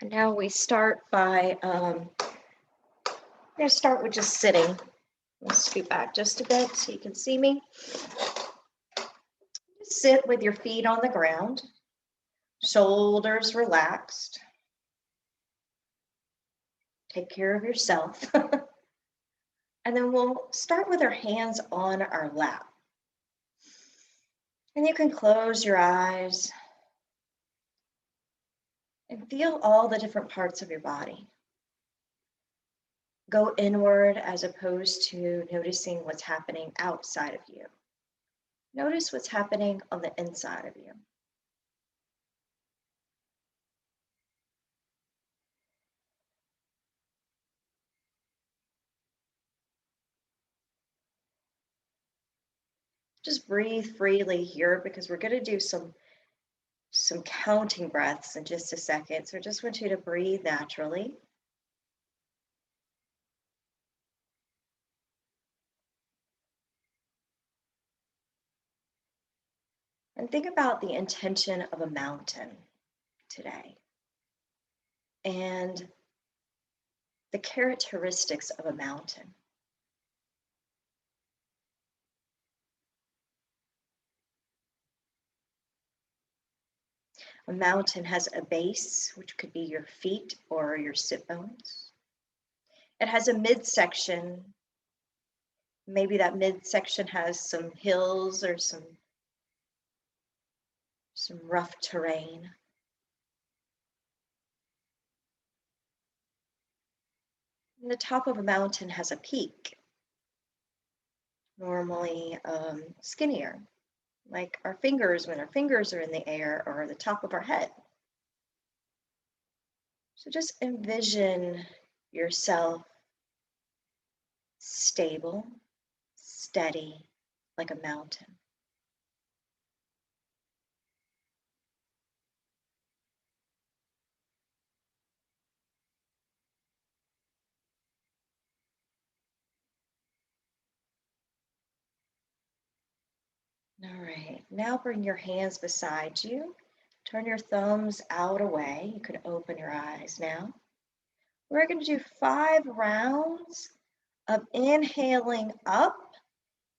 And now we start by, I'm going to start with just sitting. Let's scoot back just a bit so you can see me. Sit with your feet on the ground, shoulders relaxed. Take care of yourself. And then we'll start with our hands on our lap. And you can close your eyes and feel all the different parts of your body. Go inward as opposed to noticing what's happening outside of you. Notice what's happening on the inside of you. Just breathe freely here because we're going to do some counting breaths in just a second. So I just want you to breathe naturally. And think about the intention of a mountain today and the characteristics of a mountain. A mountain has a base, which could be your feet or your sit bones. It has a midsection. Maybe that midsection has some hills or some rough terrain. And the top of a mountain has a peak, normally skinnier, like our fingers when our fingers are in the air or the top of our head. So just envision yourself stable, steady, like a mountain. All right, now bring your hands beside you. Turn your thumbs out away. You can open your eyes now. We're going to do 5 rounds of inhaling up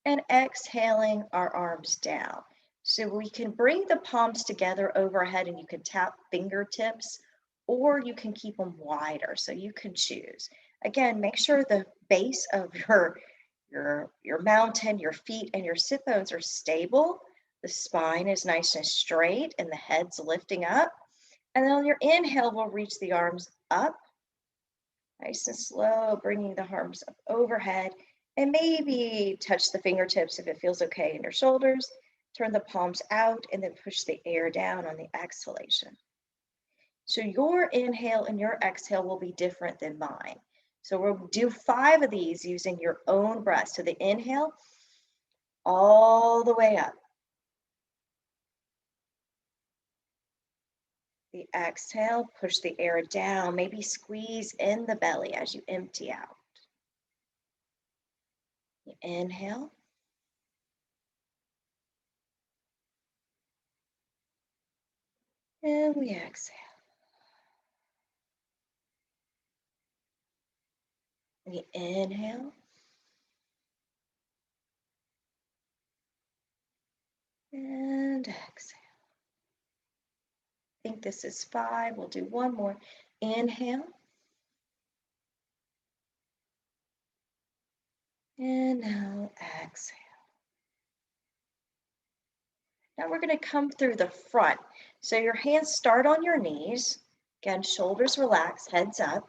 and exhaling our arms down. So we can bring the palms together overhead and you can tap fingertips, or you can keep them wider, so you can choose. Again, make sure the base of your mountain, your feet, and your sit bones are stable. The spine is nice and straight and the head's lifting up. And then on your inhale, we'll reach the arms up, nice and slow, bringing the arms up overhead, and maybe touch the fingertips if it feels okay in your shoulders. Turn the palms out and then push the air down on the exhalation. So your inhale and your exhale will be different than mine. So we'll do 5 of these using your own breath. So the inhale, all the way up. The exhale, push the air down, maybe squeeze in the belly as you empty out. The inhale. And we exhale. We inhale. And exhale. I think this is 5. We'll do one more. Inhale. And now exhale. Now we're going to come through the front. So your hands start on your knees. Again, shoulders relaxed, heads up.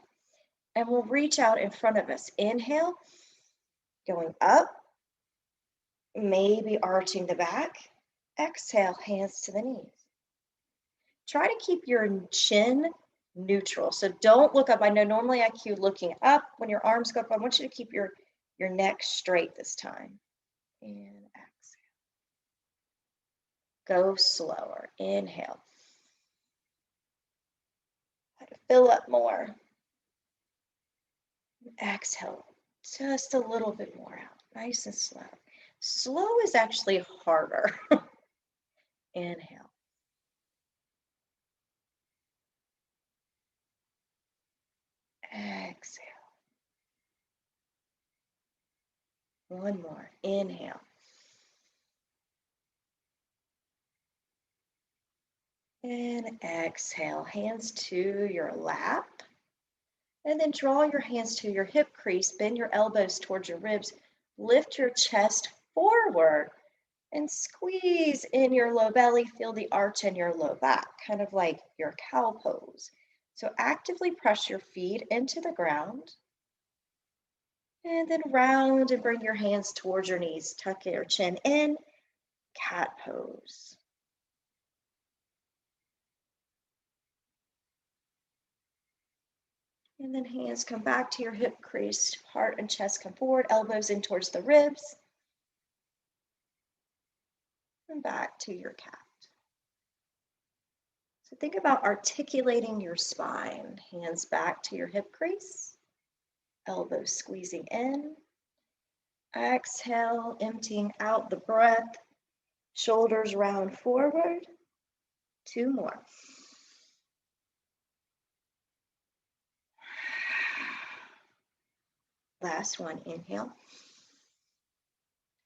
And we'll reach out in front of us. Inhale, going up, maybe arching the back. Exhale, hands to the knees. Try to keep your chin neutral. So don't look up. I know normally I cue looking up when your arms go up. I want you to keep your neck straight this time. And exhale. Go slower. Inhale. Try to fill up more. Exhale just a little bit more out. Nice and slow. Slow is actually harder. Inhale. exhale. One more. Inhale. And exhale. Hands to your lap. And then draw your hands to your hip crease. Bend your elbows towards your ribs. Lift your chest forward and squeeze in your low belly. Feel the arch in your low back, kind of like your cow pose. So actively press your feet into the ground. And then round and bring your hands towards your knees. Tuck your chin in, cat pose. And then hands come back to your hip crease, heart and chest come forward, elbows in towards the ribs. And back to your cat. So think about articulating your spine. Hands back to your hip crease, elbows squeezing in. Exhale, emptying out the breath, shoulders round forward. 2 more. Last one, inhale.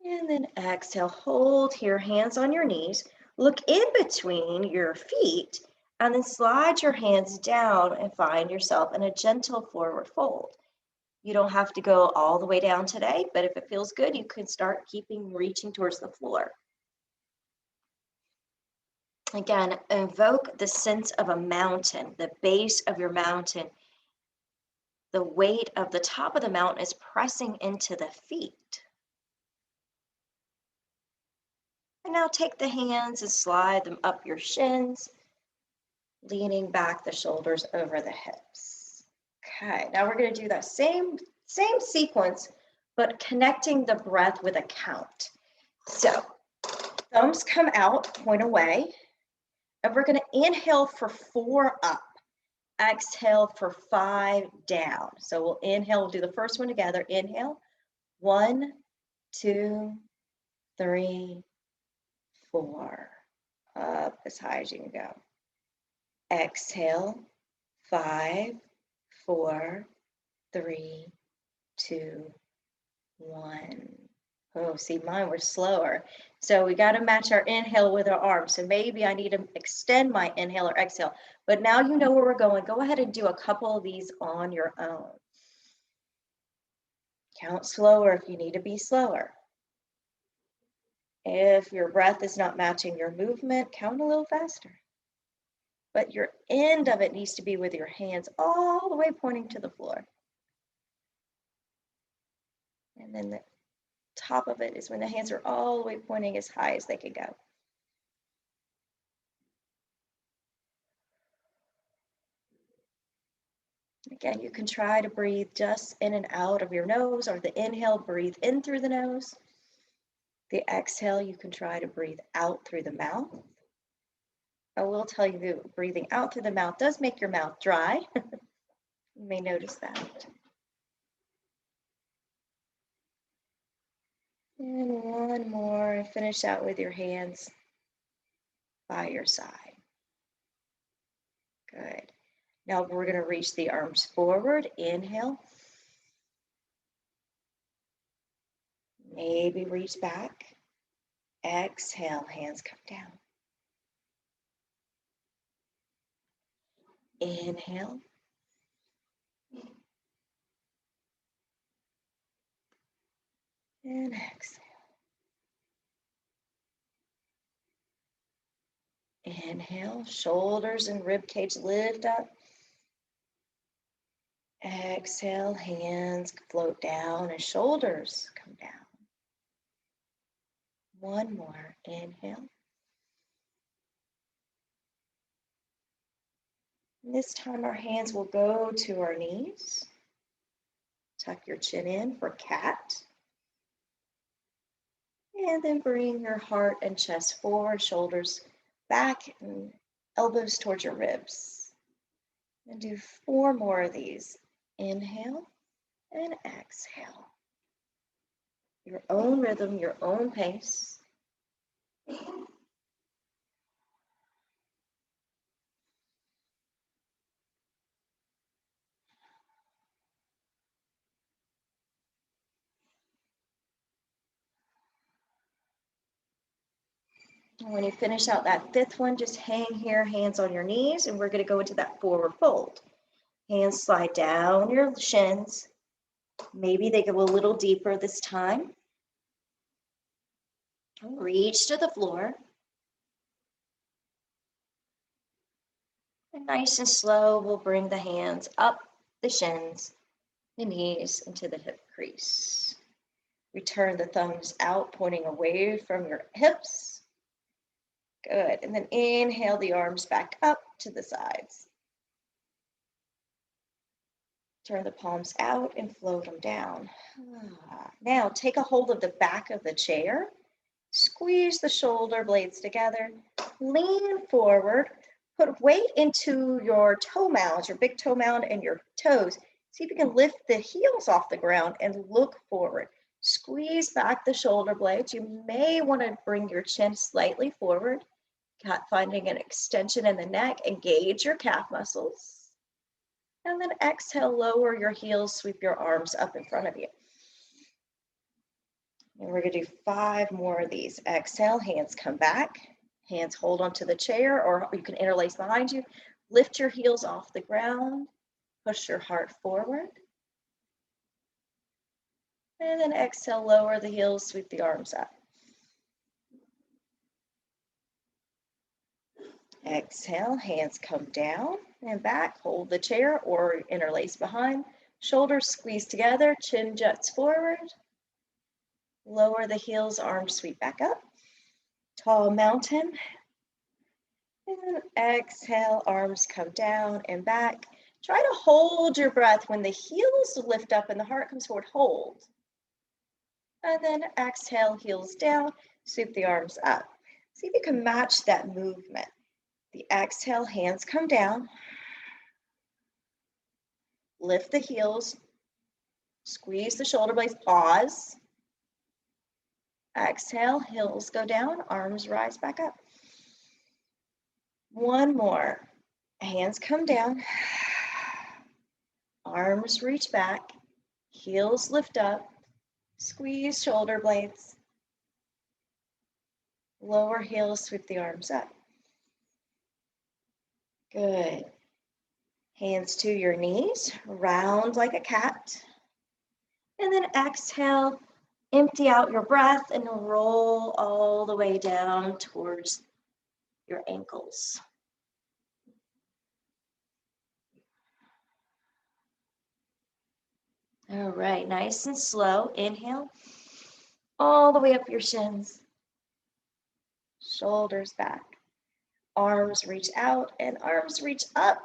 And then exhale, hold here, hands on your knees. Look in between your feet and then slide your hands down and find yourself in a gentle forward fold. You don't have to go all the way down today, but if it feels good, you can start reaching towards the floor. Again, evoke the sense of a mountain, the base of your mountain. The weight of the top of the mountain is pressing into the feet. And now take the hands and slide them up your shins, leaning back the shoulders over the hips. Okay, now we're going to do that same sequence, but connecting the breath with a count. So thumbs come out, point away, and we're going to inhale for 4 up, exhale for 5 down. So we'll inhale, we'll do the first one together. Inhale, 1, 2, 3, 4, up as high as you can go. Exhale, 5, 4, 3, 2, 1. Oh, see, mine were slower. So we got to match our inhale with our arms. So maybe I need to extend my inhale or exhale. But now you know where we're going. Go ahead and do a couple of these on your own. Count slower if you need to be slower. If your breath is not matching your movement, count a little faster. But your end of it needs to be with your hands all the way pointing to the floor. And then the top of it is when the hands are all the way pointing as high as they can go. Again, you can try to breathe just in and out of your nose, or the inhale, breathe in through the nose. The exhale, you can try to breathe out through the mouth. I will tell you that breathing out through the mouth does make your mouth dry. You may notice that. And one more, finish out with your hands by your side. Good. Now we're going to reach the arms forward. Inhale. Maybe reach back. Exhale, hands come down. Inhale. And exhale. Inhale, shoulders and rib cage lift up. Exhale, hands float down and shoulders come down. One more, inhale. And this time our hands will go to our knees. Tuck your chin in for cat. And then bring your heart and chest forward, shoulders back, and elbows towards your ribs. And do 4 more of these. Inhale and exhale. Your own rhythm, your own pace. And when you finish out that fifth one, just hang here, hands on your knees, and we're going to go into that forward fold. Hands slide down your shins. Maybe they go a little deeper this time. Reach to the floor. And nice and slow, we'll bring the hands up the shins, the knees into the hip crease. Return the thumbs out, pointing away from your hips. Good. And then inhale the arms back up to the sides. Turn the palms out and float them down. Now take a hold of the back of the chair. Squeeze the shoulder blades together. Lean forward. Put weight into your toe mounds, your big toe mound and your toes. See if you can lift the heels off the ground and look forward. Squeeze back the shoulder blades. You may want to bring your chin slightly forward, finding an extension in the neck. Engage your calf muscles. And then exhale, lower your heels, sweep your arms up in front of you. And we're going to do 5 more of these. Exhale, hands come back. Hands hold onto the chair, or you can interlace behind you. Lift your heels off the ground. Push your heart forward. And then exhale, lower the heels, sweep the arms up. Exhale, hands come down and back. Hold the chair or interlace behind. Shoulders squeeze together, chin juts forward. Lower the heels, arms sweep back up. Tall mountain. And then exhale, arms come down and back. Try to hold your breath. When the heels lift up and the heart comes forward, hold. And then exhale, heels down, sweep the arms up. See if you can match that movement. The exhale, hands come down. Lift the heels. Squeeze the shoulder blades, pause. Exhale, heels go down, arms rise back up. One more. Hands come down. Arms reach back. Heels lift up. Squeeze shoulder blades. Lower heels, sweep the arms up. Good. Hands to your knees, round like a cat. And then exhale, empty out your breath and roll all the way down towards your ankles. All right, nice and slow. Inhale, all the way up your shins. Shoulders back. Arms reach out and arms reach up.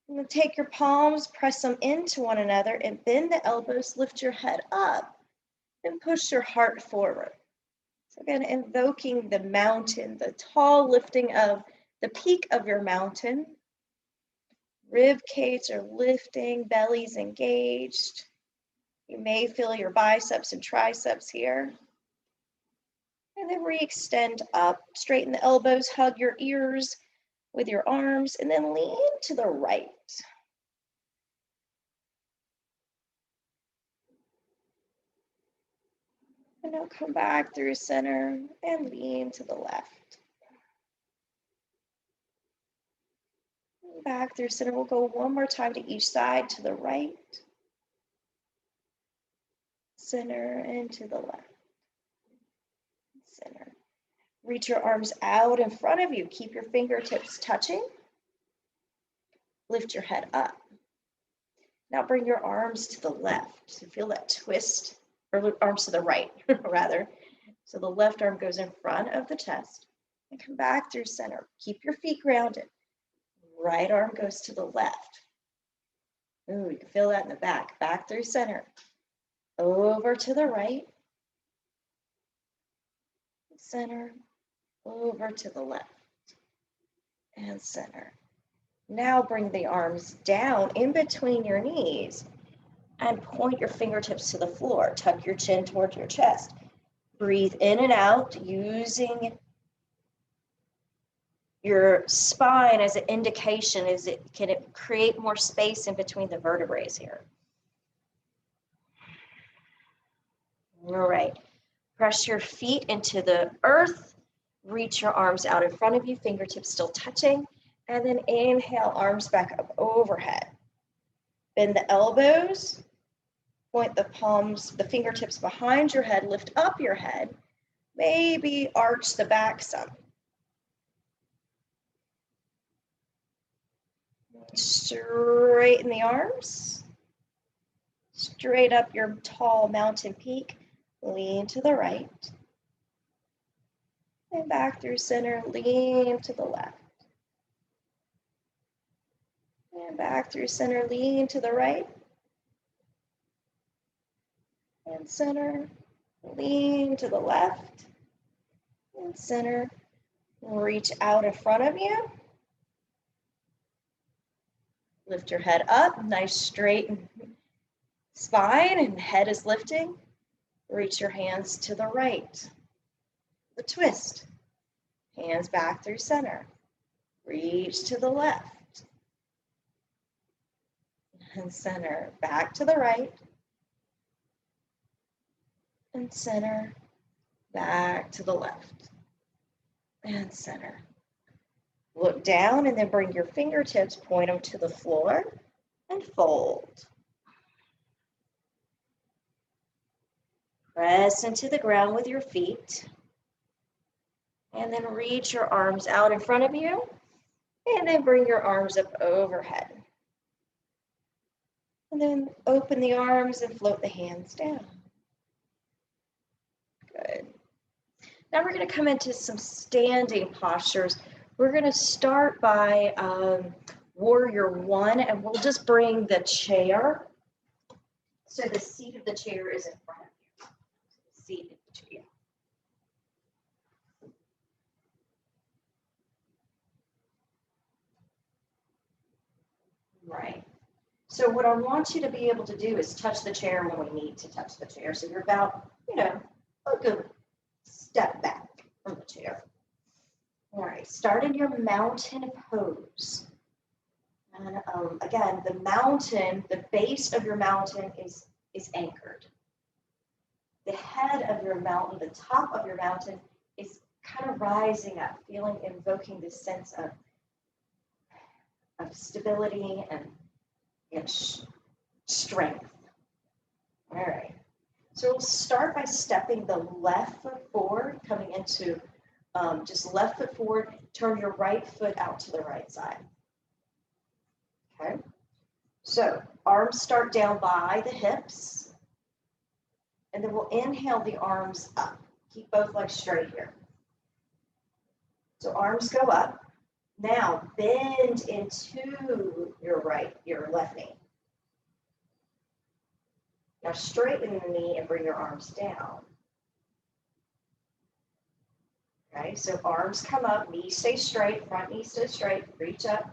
And take your palms, press them into one another and bend the elbows, lift your head up and push your heart forward. So again, invoking the mountain, the tall lifting of the peak of your mountain. Rib cage are lifting, belly's engaged. You may feel your biceps and triceps here. And then re-extend up, straighten the elbows, hug your ears with your arms, and then lean to the right. And now come back through center and lean to the left. Back through center. We'll go one more time to each side, to the right, center, and to the left, center. Reach your arms out in front of you. Keep your fingertips touching. Lift your head up. Now bring your arms to the left. So feel that twist, or arms to the right, rather. So the left arm goes in front of the chest and come back through center. Keep your feet grounded. Right arm goes to the left. Ooh, you can feel that in the back. Back through center. Over to the right. Center. Over to the left. And center. Now bring the arms down in between your knees and point your fingertips to the floor. Tuck your chin towards your chest. Breathe in and out using your spine as an indication. Can it create more space in between the vertebrae here? All right. Press your feet into the earth. Reach your arms out in front of you, fingertips still touching. And then inhale, arms back up overhead. Bend the elbows. Point the palms, the fingertips behind your head. Lift up your head. Maybe arch the back some. Straighten the arms. Straight up your tall mountain peak. Lean to the right. And back through center, lean to the left. And back through center, lean to the right. And center, lean to the left. And center, reach out in front of you. Lift your head up, nice straight spine and head is lifting. Reach your hands to the right. The twist. Hands back through center. Reach to the left. And center. Back to the right. And center. Back to the left. And center. Look down and then bring your fingertips, point them to the floor and fold. Press into the ground with your feet. And then reach your arms out in front of you. And then bring your arms up overhead. And then open the arms and float the hands down. Good. Now we're going to come into some standing postures. We're going to start by warrior one, and we'll just bring the chair. So the seat of the chair is in front of you. The seat of the chair. Right. So what I want you to be able to do is touch the chair when we need to touch the chair. So you're about, a good step back from the chair. All right, start in your mountain pose. And again, the mountain, the base of your mountain is anchored. The head of your mountain, the top of your mountain is kind of rising up, invoking this sense of stability and strength. All right. So we'll start by stepping the left foot forward, coming into just left foot forward, turn your right foot out to the right side. Okay. So arms start down by the hips, and then we'll inhale the arms up. Keep both legs straight here. So arms go up. Now bend into your left knee. Now straighten the knee and bring your arms down. Okay, so arms come up, knees stay straight, front knee stays straight, reach up.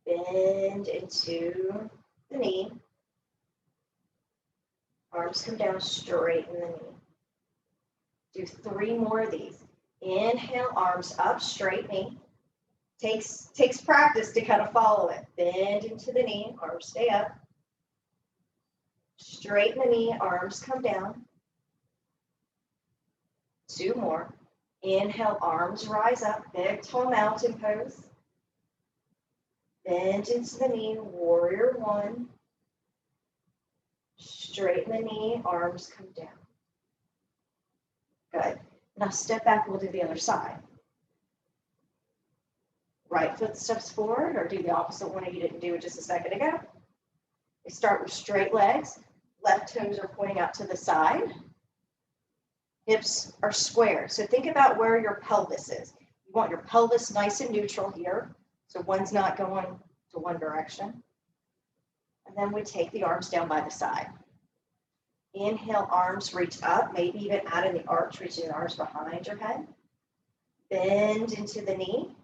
Bend into the knee. Arms come down, straighten the knee. Do 3 more of these. Inhale, arms up, straight knee. Takes practice to kind of follow it. Bend into the knee, arms stay up. Straighten the knee, arms come down. 2 more. Inhale, arms rise up, big tall mountain pose. Bend into the knee, warrior one. Straighten the knee, arms come down. Good. Now step back, we'll do the other side. Right foot steps forward, or do the opposite one if you didn't do it just a second ago. We start with straight legs. Left toes are pointing out to the side. Hips are square. So think about where your pelvis is. You want your pelvis nice and neutral here. So one's not going to one direction. And then we take the arms down by the side. Inhale, arms reach up, maybe even add in the arch, reaching the arms behind your head. Bend into the knee.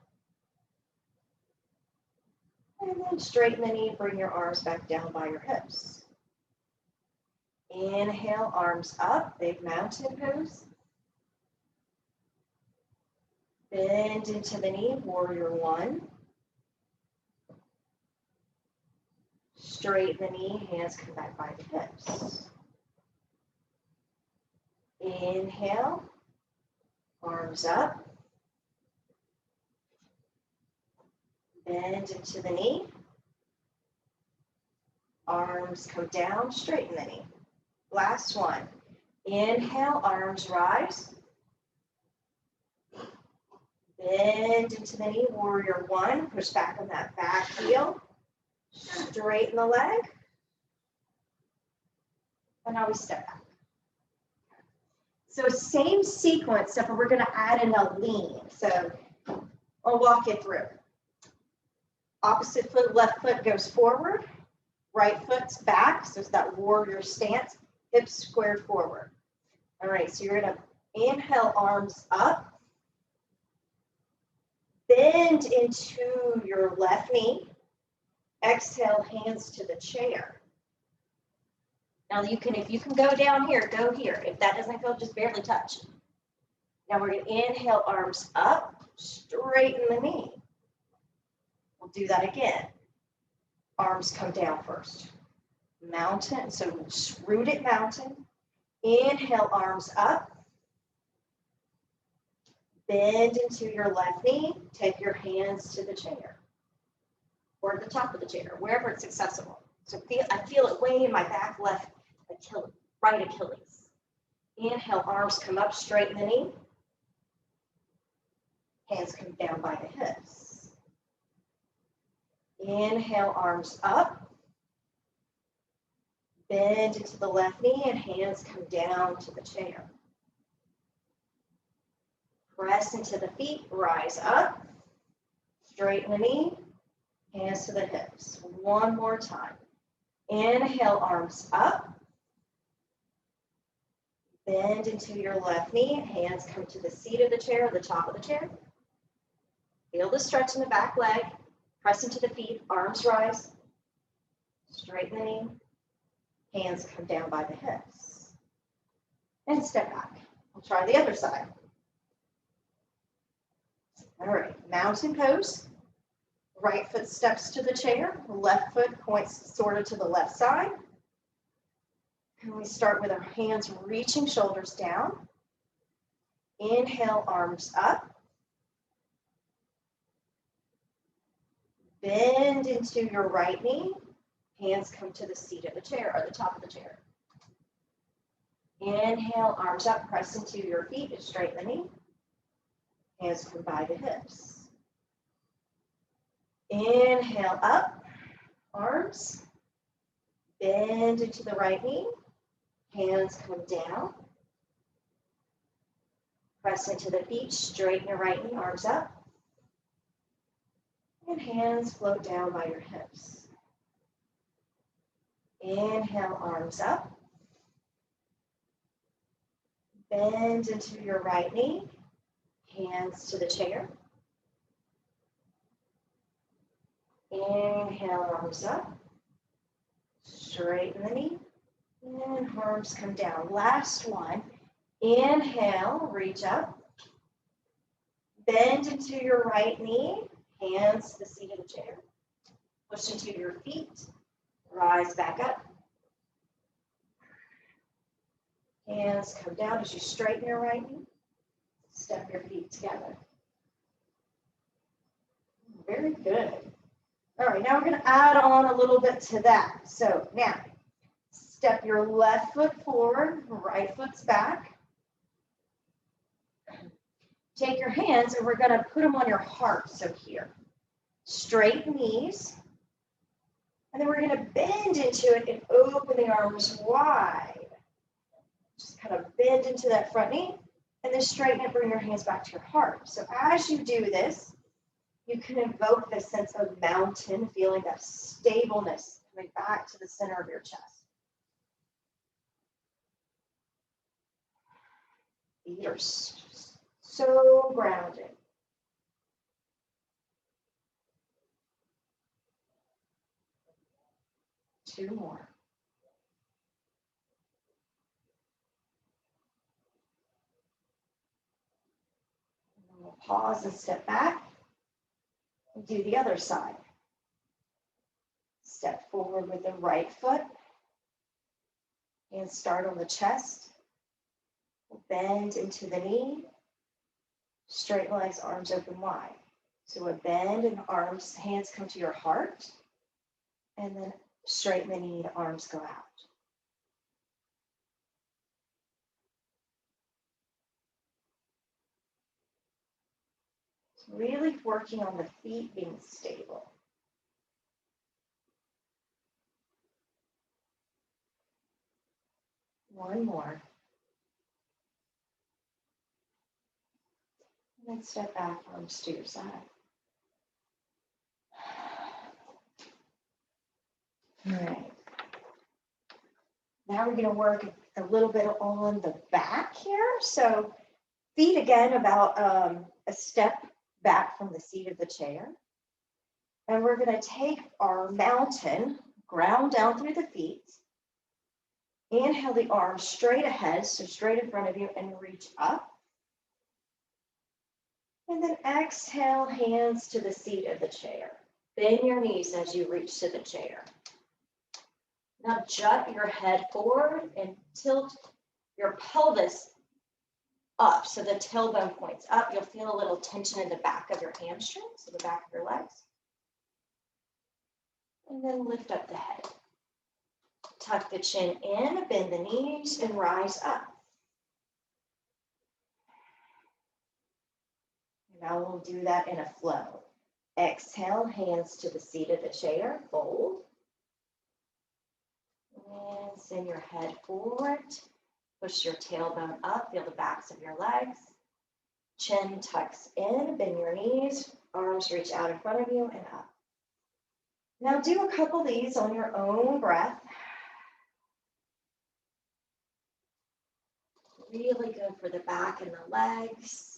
And then straighten the knee, bring your arms back down by your hips. Inhale, arms up, big mountain pose. Bend into the knee, warrior one. Straighten the knee, hands come back by the hips. Inhale, arms up, bend into the knee, arms come down, straighten the knee. Last one. Inhale, arms rise, bend into the knee, warrior one, push back on that back heel, straighten the leg, and now we step back. So same sequence, except we're going to add in a lean. So I'll walk you through. Opposite foot, left foot goes forward, right foot's back, so it's that warrior stance, hips squared forward. All right, so you're going to inhale, arms up, bend into your left knee, exhale, hands to the chair. Now if you can go down here, go here. If that doesn't go, just barely touch. Now we're going to inhale, arms up, straighten the knee. We'll do that again. Arms come down first. Mountain, so rooted mountain. Inhale, arms up. Bend into your left knee. Take your hands to the chair or at the top of the chair, wherever it's accessible. So I feel it way in my back left Achilles, right Achilles. Inhale, arms come up, straighten the knee. Hands come down by the hips. Inhale, arms up. Bend into the left knee and hands come down to the chair. Press into the feet, rise up. Straighten the knee, hands to the hips. One more time. Inhale, arms up. Bend into your left knee, hands come to the seat of the chair, the top of the chair. Feel the stretch in the back leg. Press into the feet, arms rise. Straighten the knee, hands come down by the hips. And step back. We'll try the other side. All right, mountain pose. Right foot steps to the chair, left foot points sort of to the left side. And we start with our hands reaching shoulders down. Inhale, arms up. Bend into your right knee. Hands come to the seat of the chair or the top of the chair. Inhale, arms up, press into your feet and straighten the knee. Hands come by the hips. Inhale, up, arms. Bend into the right knee. Hands come down. Press into the feet, straighten your right knee, arms up. And hands float down by your hips. Inhale, arms up. Bend into your right knee. Hands to the chair. Inhale, arms up. Straighten the knee. And arms come down. Last one. Inhale, reach up. Bend into your right knee. Hands to the seat of the chair. Push into your feet. Rise back up. Hands come down as you straighten your right knee. Step your feet together. Very good. All right, now we're going to add on a little bit to that. So now, step your left foot forward, right foot's back. Take your hands and we're going to put them on your heart. So here, straight knees. And then we're going to bend into it and open the arms wide. Just kind of bend into that front knee. And then straighten it, bring your hands back to your heart. So as you do this, you can invoke this sense of mountain, feeling that stableness coming back to the center of your chest. Feet are so grounded. Two more. And we'll pause and step back. Do the other side. Step forward with the right foot and start on the chest. Bend into the knee, straighten legs, arms open wide. So a bend and arms, hands come to your heart, and then straighten the knee, the arms go out. Really working on the feet being stable. One more. And then step back, arms to your side. All right. Now we're going to work a little bit on the back here. So feet again about a step back from the seat of the chair. And we're going to take our mountain, ground down through the feet. Inhale the arms straight ahead, so straight in front of you, and reach up. And then exhale, hands to the seat of the chair. Bend your knees as you reach to the chair. Now jut your head forward and tilt your pelvis up, so the tailbone points up. You'll feel a little tension in the back of your hamstrings, so the back of your legs. And then lift up the head. Tuck the chin in, bend the knees, and rise up. Now we'll do that in a flow. Exhale, hands to the seat of the chair, fold. And send your head forward. Push your tailbone up, feel the backs of your legs. Chin tucks in, bend your knees, arms reach out in front of you and up. Now do a couple of these on your own breath. Really good for the back and the legs.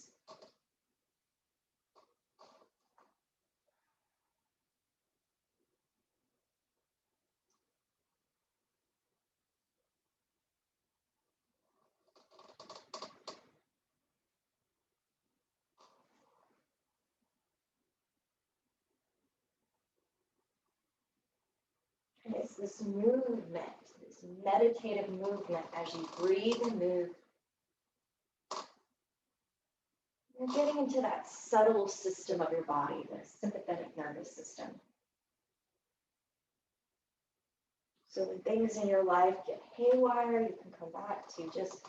And it's this movement, this meditative movement as you breathe and move. You're getting into that subtle system of your body, the sympathetic nervous system. So when things in your life get haywire, you can come back to just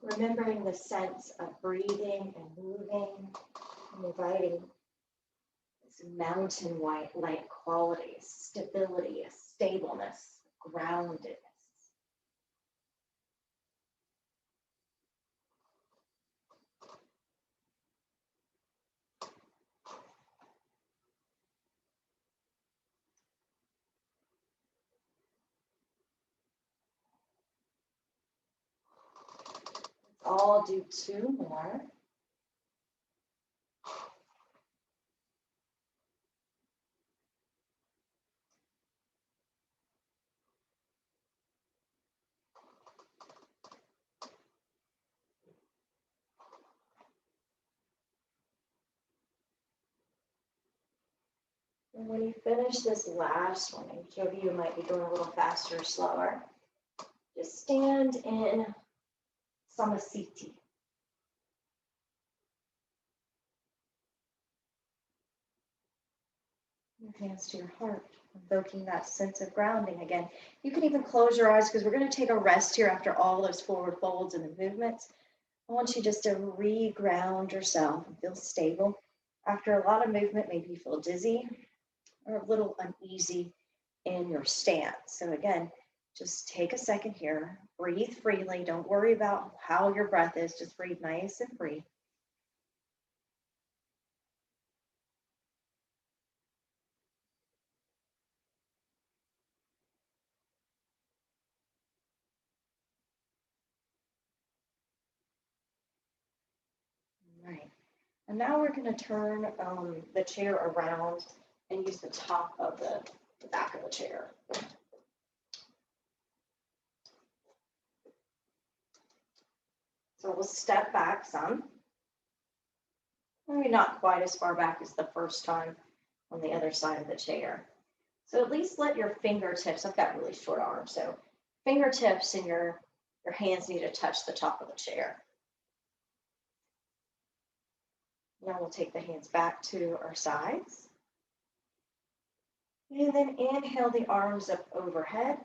remembering the sense of breathing and moving and inviting this mountain-like quality, stability, stableness, groundedness. I'll do two more. And when you finish this last one, each of you might be going a little faster or slower, just stand in Samasthiti. Your hands to your heart, invoking that sense of grounding again. You can even close your eyes because we're going to take a rest here after all those forward folds and the movements. I want you just to re-ground yourself and feel stable. After a lot of movement, maybe you feel dizzy or a little uneasy in your stance. So again, just take a second here, breathe freely. Don't worry about how your breath is, just breathe nice and free. Right. And now we're going to turn the chair around and use the top of the back of the chair. So we'll step back some. Maybe not quite as far back as the first time on the other side of the chair. So at least let your fingertips, I've got really short arms, so fingertips and your Your hands need to touch the top of the chair. Now we'll take the hands back to our sides. And then inhale the arms up overhead.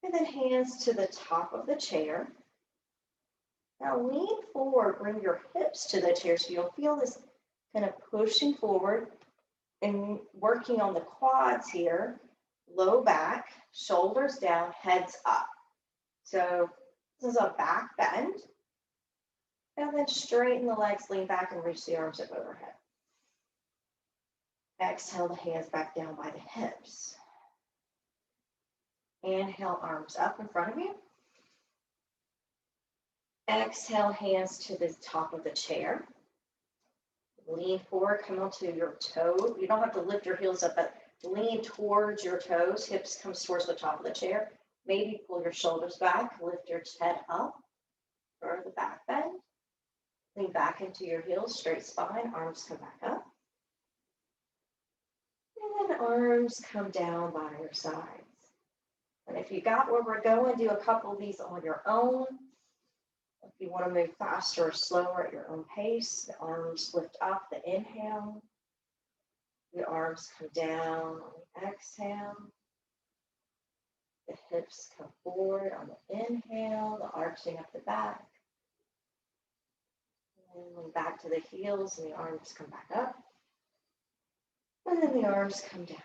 And then hands to the top of the chair. Now lean forward, bring your hips to the chair so you'll feel this kind of pushing forward and working on the quads here. Low back, shoulders down, heads up. So this is a back bend. And then straighten the legs, lean back and reach the arms up overhead. Exhale the hands back down by the hips. Inhale, arms up in front of you. Exhale, hands to the top of the chair. Lean forward, come onto your toes. You don't have to lift your heels up, but lean towards your toes. Hips comes towards the top of the chair. Maybe pull your shoulders back, lift your head up for the back bend. Lean back into your heels, straight spine, arms come back up. And then arms come down by your sides. And if you got where we're going, do a couple of these on your own. If you want to move faster or slower at your own pace, the arms lift up, the inhale. The arms come down on the exhale. The hips come forward on the inhale, the arching up the back. And then back to the heels and the arms come back up. And then the arms come down.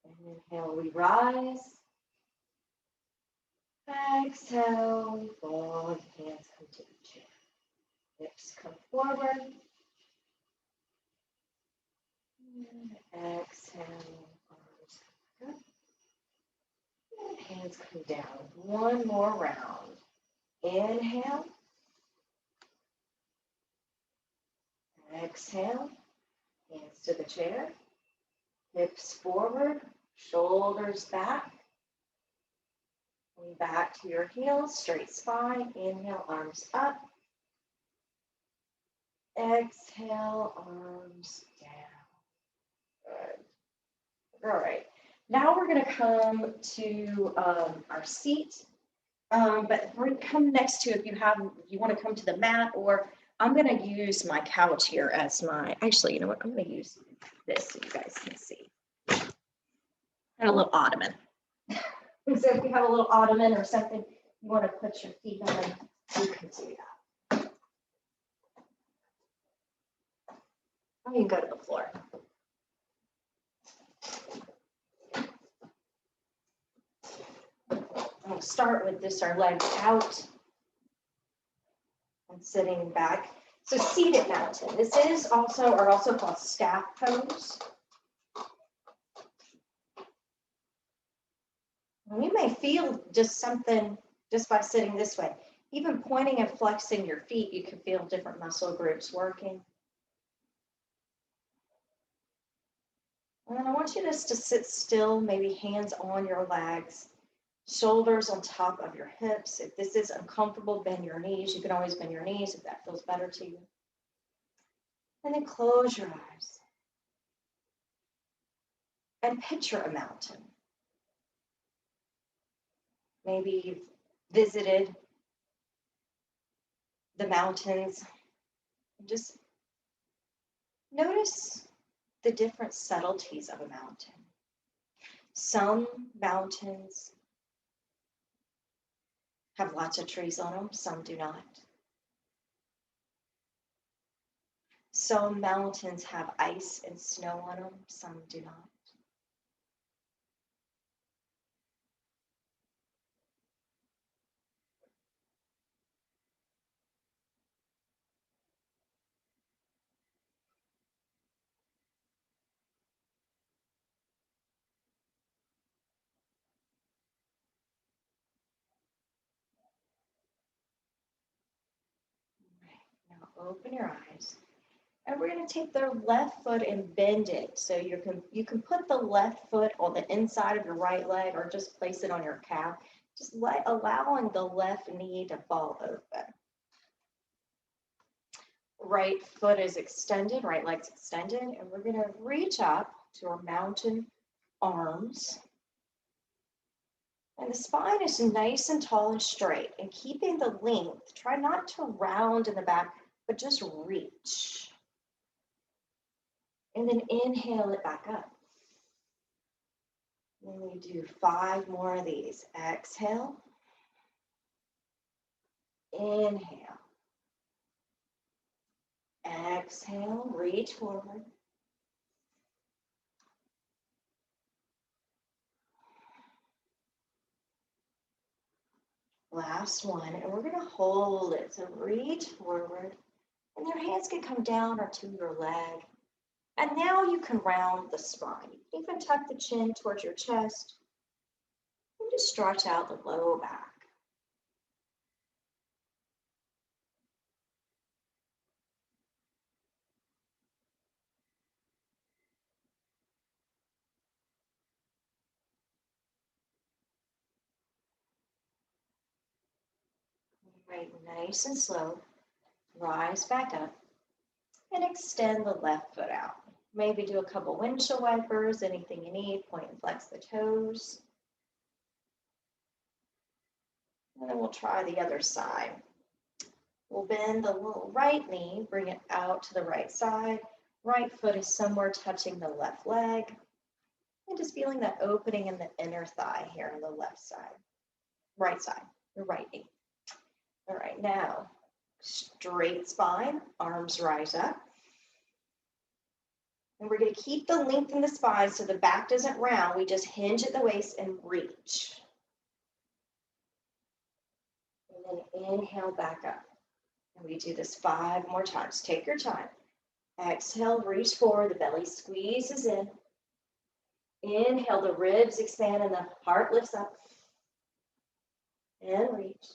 And inhale, we rise. Exhale, we fall, hands come to the chair. Hips come forward. And exhale, arms come up. And hands come down. One more round. Inhale. Exhale. Hands to the chair. Hips forward. Shoulders back. Lean back to your heels. Straight spine. Inhale, arms up. Exhale, arms down. Good. All right. Now we're going to come to our seat. But come next to, if you want to come to the mat, or I'm going to use my couch here as actually, you know what? I'm going to use this so you guys can see. And a little ottoman. So if you have a little ottoman or something you want to put your feet on, you can do that. Or you can go to the floor. We'll start with this, our legs out and sitting back. So seated mountain. This is also called staff pose. And you may feel just something just by sitting this way. Even pointing and flexing your feet, you can feel different muscle groups working. And then I want you just to sit still, maybe hands on your legs. Shoulders on top of your hips. If this is uncomfortable, bend your knees. You can always bend your knees if that feels better to you. And then close your eyes. And picture a mountain. Maybe you've visited the mountains. And just notice the different subtleties of a mountain. Some mountains have lots of trees on them, some do not. Some mountains have ice and snow on them, some do not. Now open your eyes. And we're going to take the left foot and bend it. So you can put the left foot on the inside of your right leg or just place it on your calf. Just allowing the left knee to fall open. Right foot is extended, right leg's extended. And we're going to reach up to our mountain arms. And the spine is nice and tall and straight. And keeping the length, try not to round in the back, but just reach. And then inhale it back up. And we do 5 more of these. Exhale. Inhale. Exhale, reach forward. Last one, and we're gonna hold it. So reach forward, and your hands can come down or to your leg. And now you can round the spine. You can even tuck the chin towards your chest and just stretch out the low back. Right, nice and slow. Rise back up and extend the left foot out. Maybe do a couple windshield wipers, anything you need. Point and flex the toes. And then we'll try the other side. We'll bend the little right knee, bring it out to the right side. Right foot is somewhere touching the left leg. And just feeling that opening in the inner thigh here on the left side, right side, the right knee. All right, now straight spine, arms rise up. And we're going to keep the length in the spine so the back doesn't round. We just hinge at the waist and reach. And then inhale back up. And we do this 5 more times. Take your time. Exhale, reach forward. The belly squeezes in. Inhale, the ribs expand and the heart lifts up. And reach.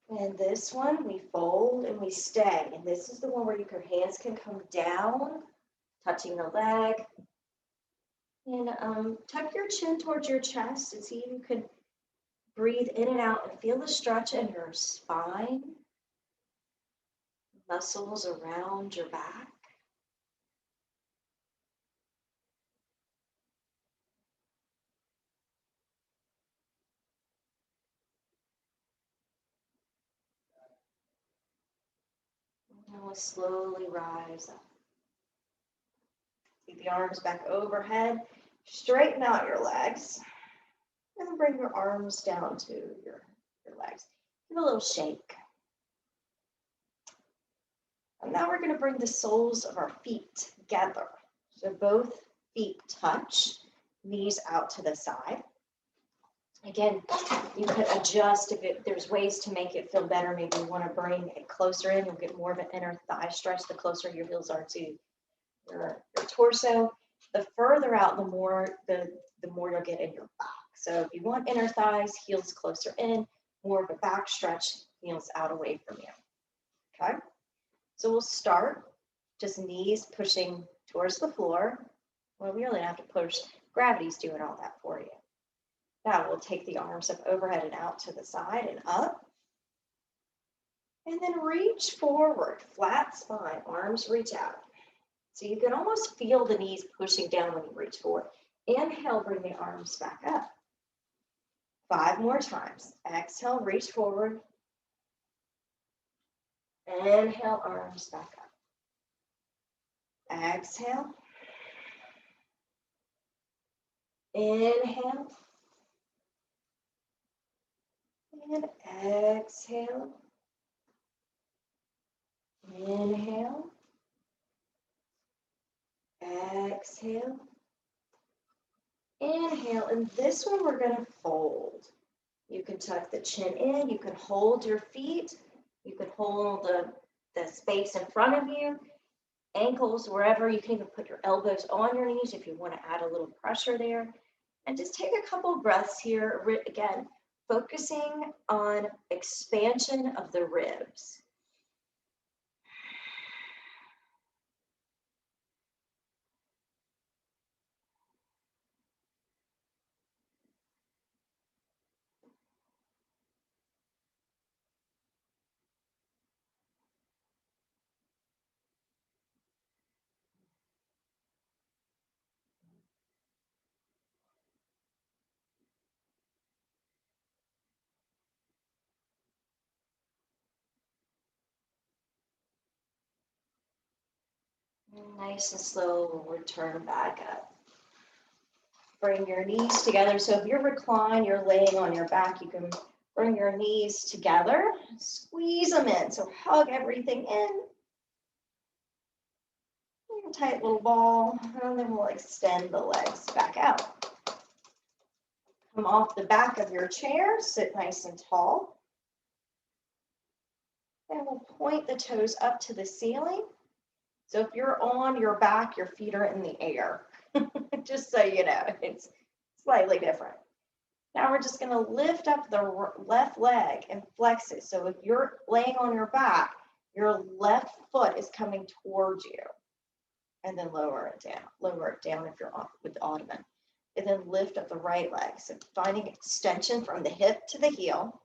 And this one, we fold and we stay. And this is the one where your hands can come down, touching the leg. And tuck your chin towards your chest and see if you can breathe in and out and feel the stretch in your spine, muscles around your back. And we'll slowly rise up. Keep the arms back overhead. Straighten out your legs. And then bring your arms down to your legs. Give a little shake. And now we're going to bring the soles of our feet together. So both feet touch, knees out to the side. Again, you could adjust if there's ways to make it feel better. Maybe you want to bring it closer in. You'll get more of an inner thigh stretch the closer your heels are to your torso. The further out, the more you'll get in your back. So if you want inner thighs, heels closer in, more of a back stretch, heels out away from you. Okay? So we'll start just knees pushing towards the floor. Well, we really don't have to push. Gravity's doing all that for you. Now we'll take the arms up overhead and out to the side and up. And then reach forward, flat spine, arms reach out. So you can almost feel the knees pushing down when you reach forward. Inhale, bring the arms back up. 5 more times. Exhale, reach forward. Inhale, arms back up. Exhale. Inhale. And exhale. Inhale. Exhale. Inhale. And this one we're going to fold. You can tuck the chin in. You can hold your feet. You can hold the space in front of you. Ankles, wherever. You can even put your elbows on your knees if you want to add a little pressure there. And just take a couple breaths here. Again, focusing on expansion of the ribs. Nice and slow, we'll return back up. Bring your knees together. So if you're reclined, you're laying on your back, you can bring your knees together, squeeze them in. So hug everything in. Tight little ball, and then we'll extend the legs back out. Come off the back of your chair, sit nice and tall. And we'll point the toes up to the ceiling. So if you're on your back, your feet are in the air. Just so you know, it's slightly different. Now we're just going to lift up the left leg and flex it. So if you're laying on your back, your left foot is coming towards you. And then lower it down if you're on with the ottoman. And then lift up the right leg. So finding extension from the hip to the heel.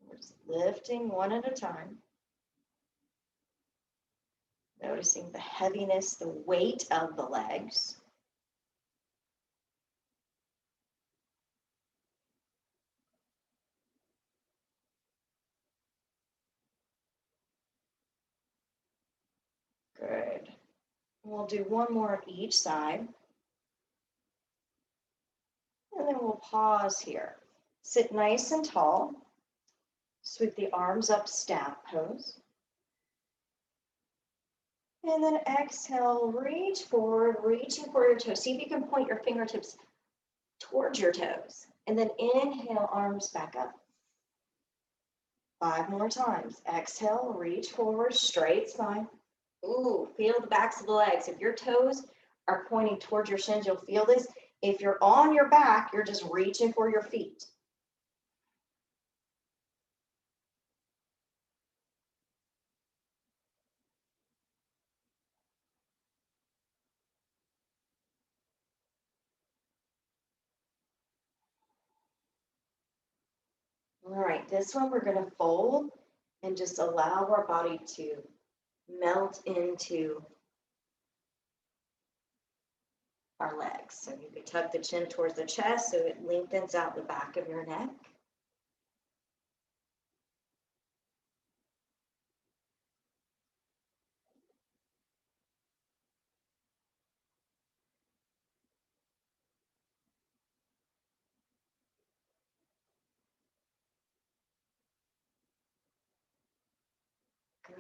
We're just lifting one at a time. Noticing the heaviness, the weight of the legs. Good. We'll do one more of each side. And then we'll pause here. Sit nice and tall. Sweep the arms up, staff pose. And then exhale, reach forward, reaching for your toes. See if you can point your fingertips towards your toes. And then inhale, arms back up. 5 more times. Exhale, reach forward, straight spine. Ooh, feel the backs of the legs. If your toes are pointing towards your shins, you'll feel this. If you're on your back, you're just reaching for your feet. All right, this one we're going to fold and just allow our body to melt into our legs. So you can tuck the chin towards the chest so it lengthens out the back of your neck.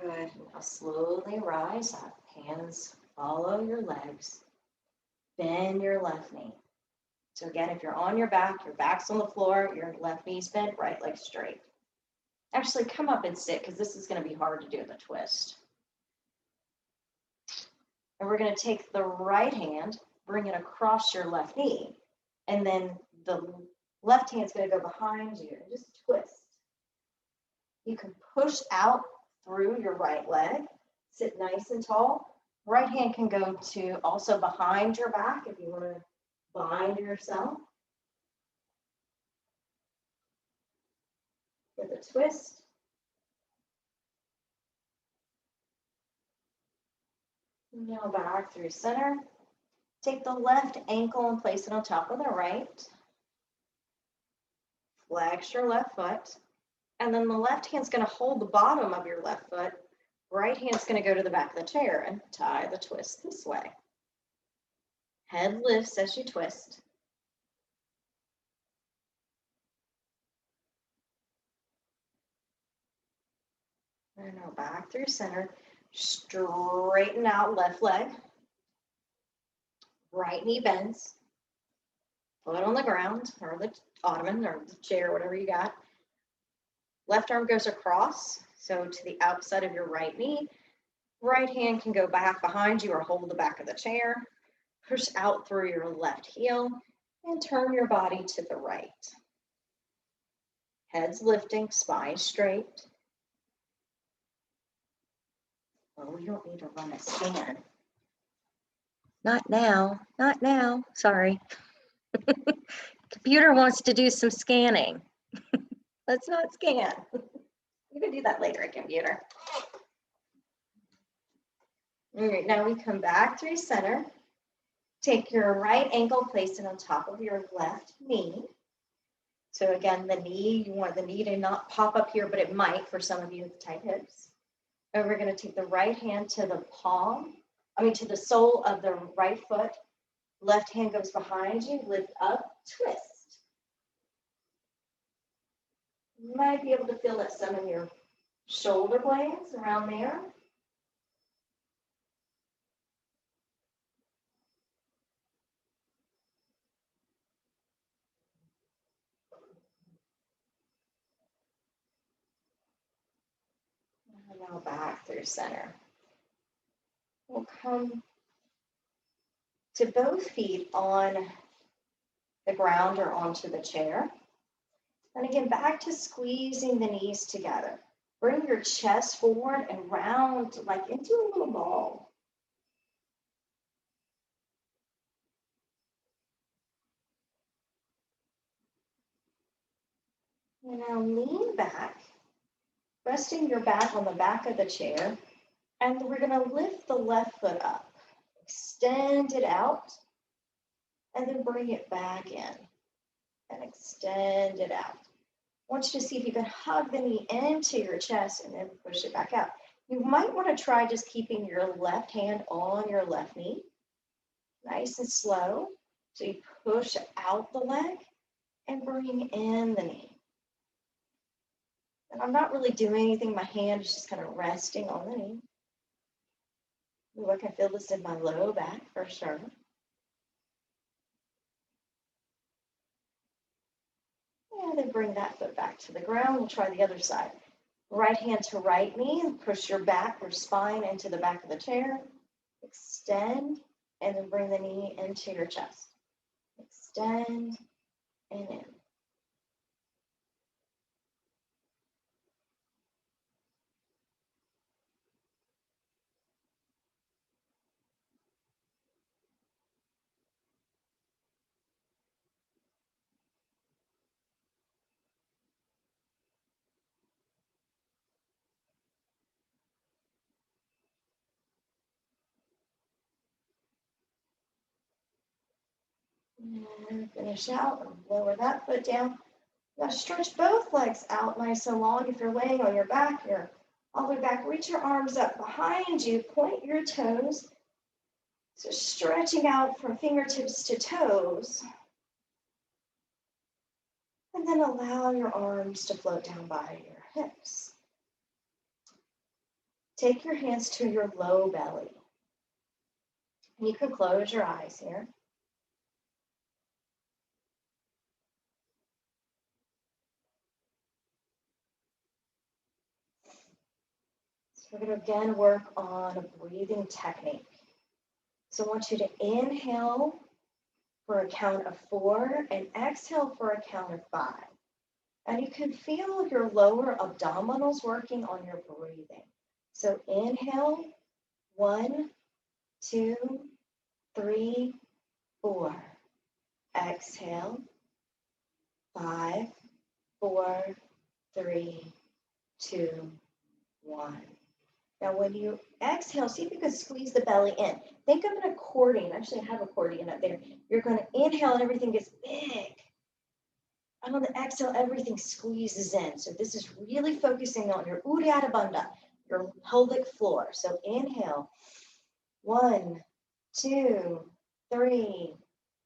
Good. Now slowly rise up. Hands follow your legs. Bend your left knee. So again, if you're on your back's on the floor, your left knee's bent, right leg straight. Actually, come up and sit because this is going to be hard to do the twist. And we're going to take the right hand, bring it across your left knee, and then the left hand's going to go behind you and just twist. You can push out through your right leg, sit nice and tall. Right hand can go to also behind your back if you want to bind yourself. With a twist. Now back through center. Take the left ankle and place it on top of the right. Flex your left foot. And then the left hand's going to hold the bottom of your left foot. Right hand's going to go to the back of the chair and tie the twist this way. Head lifts as you twist. And now back through center. Straighten out left leg. Right knee bends. Foot on the ground or the ottoman or the chair, whatever you got. Left arm goes across, so to the outside of your right knee. Right hand can go back behind you or hold the back of the chair. Push out through your left heel and turn your body to the right. Head's lifting, spine straight. Well, we don't need to run a scan. Not now, not now, sorry. Computer wants to do some scanning. Let's not scan. You can do that later, computer. All right, now we come back through center. Take your right ankle, place it on top of your left knee. So again, the knee, you want the knee to not pop up here, but it might for some of you with tight hips. And we're going to take the right hand to to the sole of the right foot. Left hand goes behind you, lift up, twist. You might be able to feel that some in your shoulder blades around there. And now back through center. We'll come to both feet on the ground or onto the chair. And again, back to squeezing the knees together. Bring your chest forward and round like into a little ball. And now lean back, resting your back on the back of the chair. And we're going to lift the left foot up. Extend it out. And then bring it back in. And extend it out. I want you to see if you can hug the knee into your chest and then push it back out. You might want to try just keeping your left hand on your left knee. Nice and slow. So you push out the leg and bring in the knee. And I'm not really doing anything. My hand is just kind of resting on the knee. Ooh, I can feel this in my low back for sure. And then bring that foot back to the ground. We'll try the other side. Right hand to right knee, and push your back or spine into the back of the chair. Extend, and then bring the knee into your chest. Extend, and in. And finish out and lower that foot down. Now stretch both legs out nice and long. If you're laying on your back, you're all the way back. Reach your arms up behind you. Point your toes. So stretching out from fingertips to toes. And then allow your arms to float down by your hips. Take your hands to your low belly. And you can close your eyes here. So we're going to again work on a breathing technique. So I want you to inhale for a count of 4 and exhale for a count of 5. And you can feel your lower abdominals working on your breathing. So inhale, 1, 2, 3, 4. Exhale, 5, 4, 3, 2, 1. Now when you exhale, see if you can squeeze the belly in. Think of an accordion. Actually, I have an accordion up there. You're going to inhale and everything gets big. And on the exhale, everything squeezes in. So this is really focusing on your Uddiyana Bandha, your pelvic floor. So inhale, 1, 2, 3,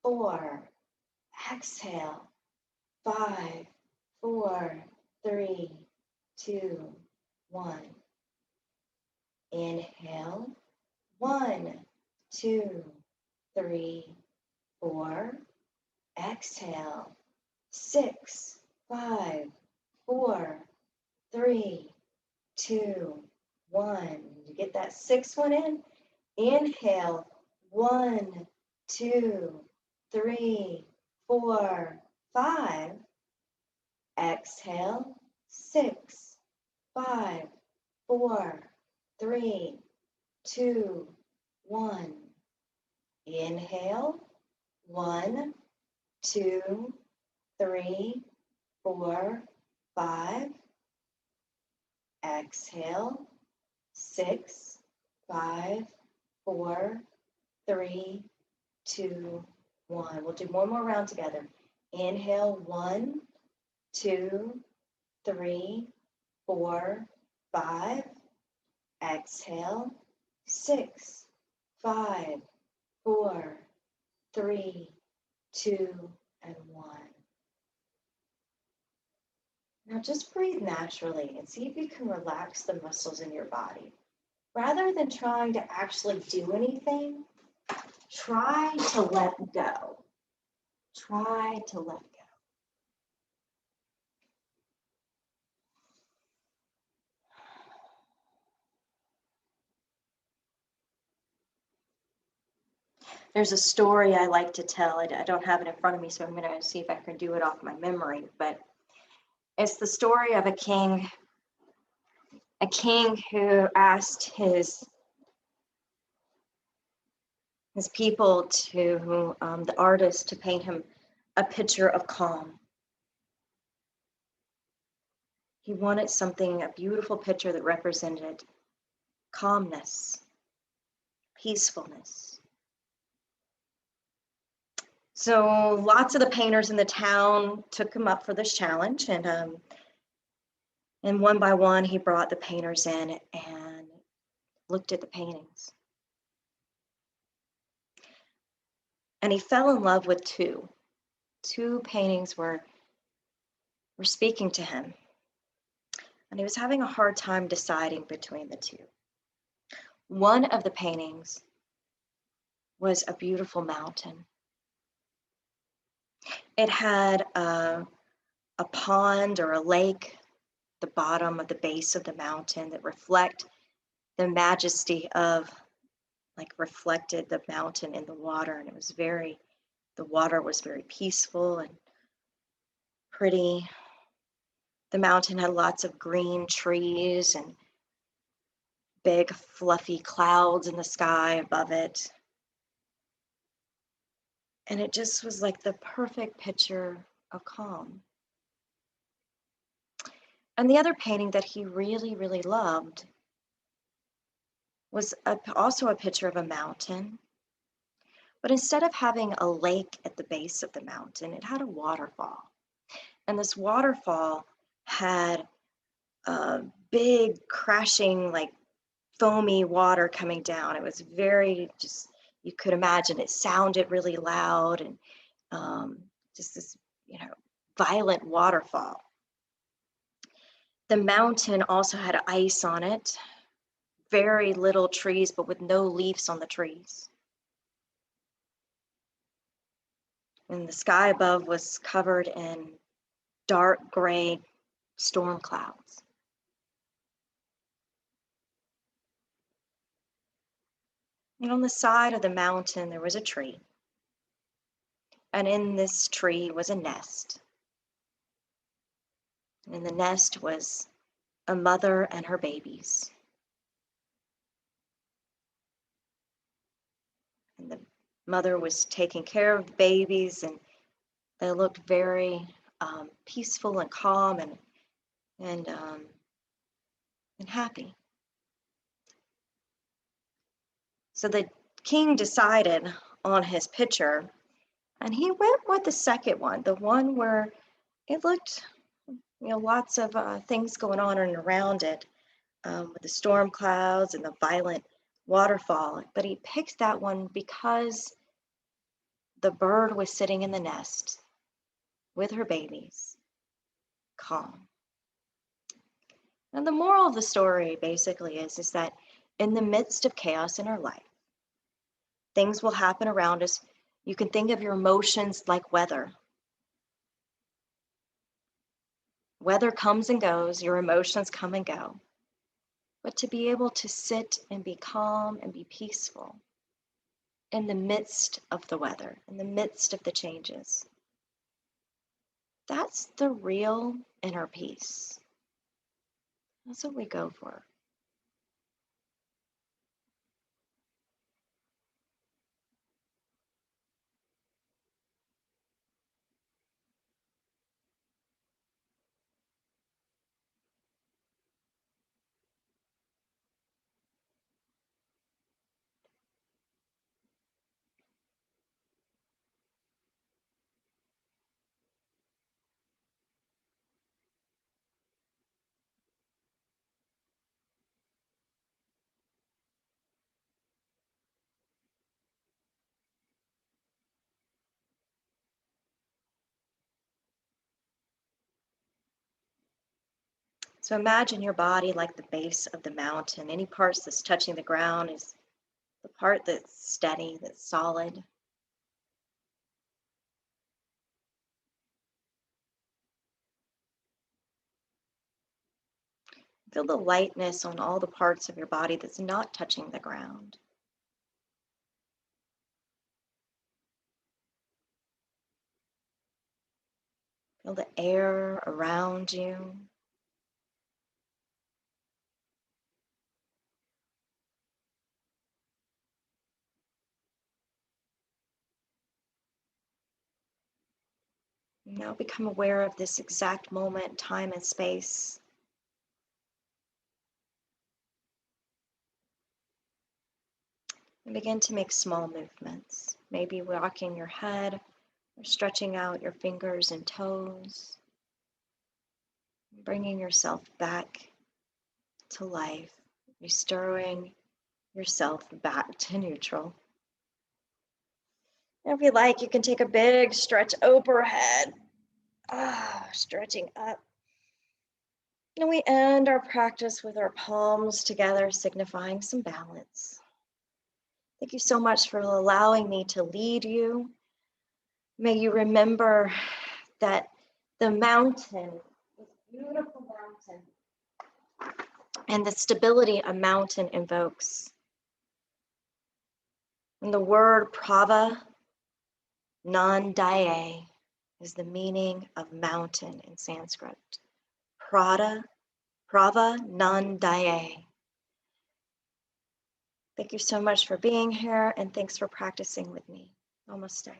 4. Exhale, 5, 4, 3, 2, 1. Inhale, 1, 2, 3, 4. Exhale, 6, 5, 4, 3, 2, 1. You get that 6th one in? Inhale, 1, 2, 3, 4, 5. Exhale, 6, 5, 4, 3, 2, 1. Inhale, 1, 2, 3, 4, 5. Exhale, 6, 5, 4, 3, 2, 1. We'll do one more round together. Inhale, 1, 2, 3, 4, 5. Exhale. 6, 5, 4, 3, 2, and 1. Now just breathe naturally and see if you can relax the muscles in your body. Rather than trying to actually do anything, try to let go. Try to let go. There's a story I like to tell. I don't have it in front of me, so I'm going to see if I can do it off my memory. But it's the story of a king who asked his people to, the artist, to paint him a picture of calm. He wanted something, a beautiful picture that represented calmness, peacefulness. So lots of the painters in the town took him up for this challenge, and one by one he brought the painters in and looked at the paintings. And he fell in love with two. Two paintings were speaking to him. And he was having a hard time deciding between the two. One of the paintings was a beautiful mountain. It had a pond or a lake at the bottom of the base of the mountain that reflect the majesty of, reflected the mountain in the water. And it was the water was very peaceful and pretty. The mountain had lots of green trees and big fluffy clouds in the sky above it. And it just was like the perfect picture of calm. And the other painting that he really, really loved was also a picture of a mountain. But instead of having a lake at the base of the mountain, it had a waterfall. And this waterfall had a big crashing, foamy water coming down. It was very just, you could imagine it sounded really loud, and just this, violent waterfall. The mountain also had ice on it, very little trees, but with no leaves on the trees. And the sky above was covered in dark gray storm clouds. And on the side of the mountain, there was a tree. And in this tree was a nest. And in the nest was a mother and her babies. And the mother was taking care of the babies, and they looked very peaceful and calm and happy. So the king decided on his picture, and he went with the second one, the one where it looked, lots of things going on and around it, with the storm clouds and the violent waterfall. But he picked that one because the bird was sitting in the nest with her babies, calm. And the moral of the story basically is that in the midst of chaos in our life, things will happen around us. You can think of your emotions like weather. Weather comes and goes, your emotions come and go. But to be able to sit and be calm and be peaceful in the midst of the weather, in the midst of the changes, that's the real inner peace. That's what we go for. So imagine your body like the base of the mountain. Any parts that's touching the ground is the part that's steady, that's solid. Feel the lightness on all the parts of your body that's not touching the ground. Feel the air around you. Now become aware of this exact moment, time and space. And begin to make small movements. Maybe rocking your head or stretching out your fingers and toes. Bringing yourself back to life. Restoring yourself back to neutral. And if you like, you can take a big stretch overhead. Stretching up. And we end our practice with our palms together, signifying some balance. Thank you so much for allowing me to lead you. May you remember that the mountain, this beautiful mountain, and the stability a mountain invokes. And the word prava nandaye is the meaning of mountain in Sanskrit. Prava nandaye. Thank you so much for being here, and thanks for practicing with me. Namaste.